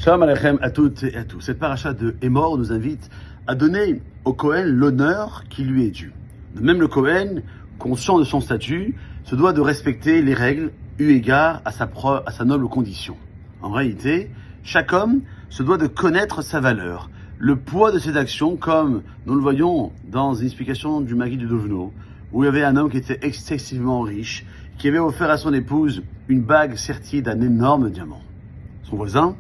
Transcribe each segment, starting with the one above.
Shalom Aleichem à toutes et à tous. Cette paracha de Emor nous invite à donner au Kohen l'honneur qui lui est dû. De même, le Kohen, conscient de son statut, se doit de respecter les règles eu égard à sa noble condition. En réalité, chaque homme se doit de connaître sa valeur, le poids de ses actions, comme nous le voyons dans une explication du Maguide du Dovno, où il y avait un homme qui était excessivement riche, qui avait offert à son épouse une bague sertie d'un énorme diamant. Son voisin,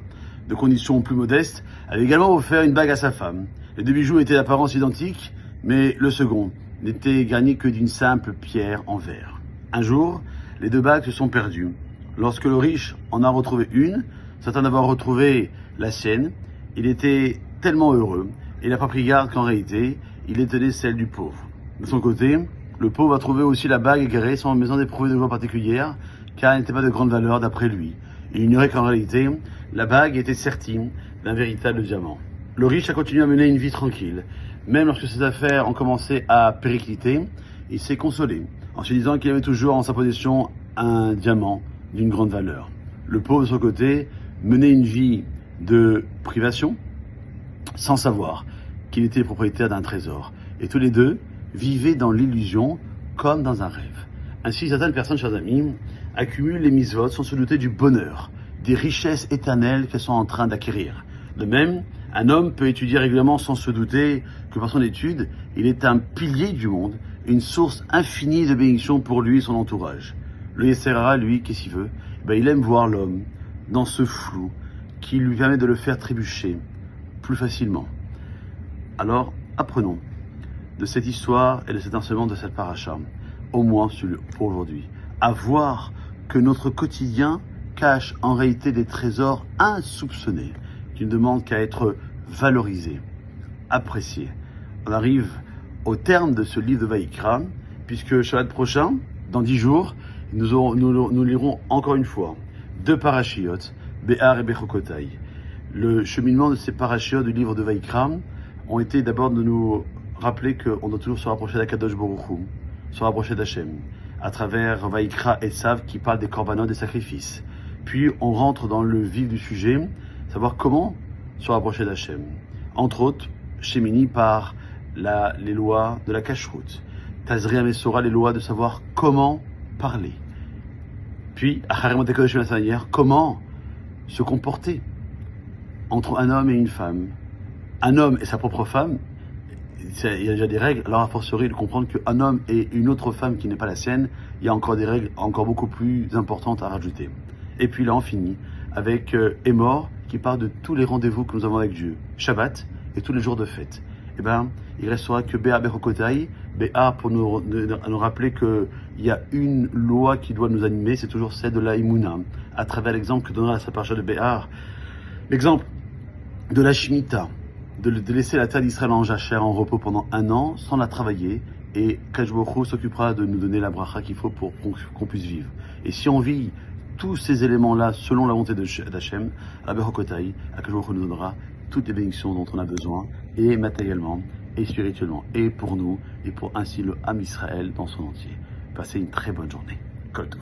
de conditions plus modestes, avait également offert une bague à sa femme. Les deux bijoux étaient d'apparence identique, mais le second n'était garni que d'une simple pierre en verre. Un jour, les deux bagues se sont perdues. Lorsque le riche en a retrouvé une, certain d'avoir retrouvé la sienne, il était tellement heureux, et n'a pas pris garde qu'en réalité, il détenait celle du pauvre. De son côté, le pauvre a trouvé aussi la bague égarée sans besoin d'éprouver de joie particulière, car elle n'était pas de grande valeur d'après lui. Il ignorait qu'en réalité, la bague était sertie d'un véritable diamant. Le riche a continué à mener une vie tranquille. Même lorsque ses affaires ont commencé à péricliter, il s'est consolé en se disant qu'il avait toujours en sa possession un diamant d'une grande valeur. Le pauvre, de son côté, menait une vie de privation sans savoir qu'il était propriétaire d'un trésor. Et tous les deux vivaient dans l'illusion comme dans un rêve. Ainsi, certaines personnes, chers amis, accumulent les mitzvot sans se douter du bonheur, des richesses éternelles qu'elles sont en train d'acquérir. De même, un homme peut étudier régulièrement sans se douter que par son étude, il est un pilier du monde, une source infinie de bénédictions pour lui et son entourage. Le Yetzer Hara, lui, qu'est-ce qu'il veut? Il aime voir l'homme dans ce flou qui lui permet de le faire trébucher plus facilement. Alors, apprenons de cette histoire et de cet enseignement de cette paracha, au moins pour aujourd'hui, à voir que notre quotidien cache en réalité des trésors insoupçonnés qui ne demandent qu'à être valorisés, appréciés. On arrive au terme de ce livre de Vaïkra, puisque Shabbat prochain, dans 10 jours, nous lirons encore une fois 2 parachiotes, Béhar et Bechokotai. Le cheminement de ces parachiotes du livre de Vaïkra ont été d'abord de nous rappeler qu'on doit toujours se rapprocher d'Akadosh Baruch Hu, se rapprocher d'Hachem, à travers Vaïkra et Tzav qui parle des korbanot, des sacrifices. Puis on rentre dans le vif du sujet, savoir comment se rapprocher d'Hachem. Entre autres, Shemini par les lois de la cacheroute. Tazria Mesora, les lois de savoir comment parler. Puis, Acharim Otekodesh Massanière, comment se comporter entre un homme et une femme. Un homme et sa propre femme, il y a déjà des règles, alors a fortiori de comprendre qu'un homme et une autre femme qui n'est pas la sienne, il y a encore des règles encore beaucoup plus importantes à rajouter. Et puis là on finit avec Emor qui parle de tous les rendez-vous que nous avons avec Dieu, Shabbat et tous les jours de fête. Il restera que Béa Bechokotai, Béa pour nous rappeler qu'il y a une loi qui doit nous animer, c'est toujours celle de la Imuna, à travers l'exemple que donnera sa paracha de Béar, l'exemple de la Shemitah, de laisser la terre d'Israël en jachère, en repos pendant 1 an, sans la travailler, et Kadosh Baruch Hu s'occupera de nous donner la bracha qu'il faut pour qu'on puisse vivre. Et si on vit tous ces éléments-là selon la volonté d'Hachem, à Bechokotai, Kadosh Baruch Hu nous donnera toutes les bénédictions dont on a besoin, et matériellement, et spirituellement, et pour nous, et pour ainsi le Ham Israël dans son entier. Passez une très bonne journée. Kol Tov.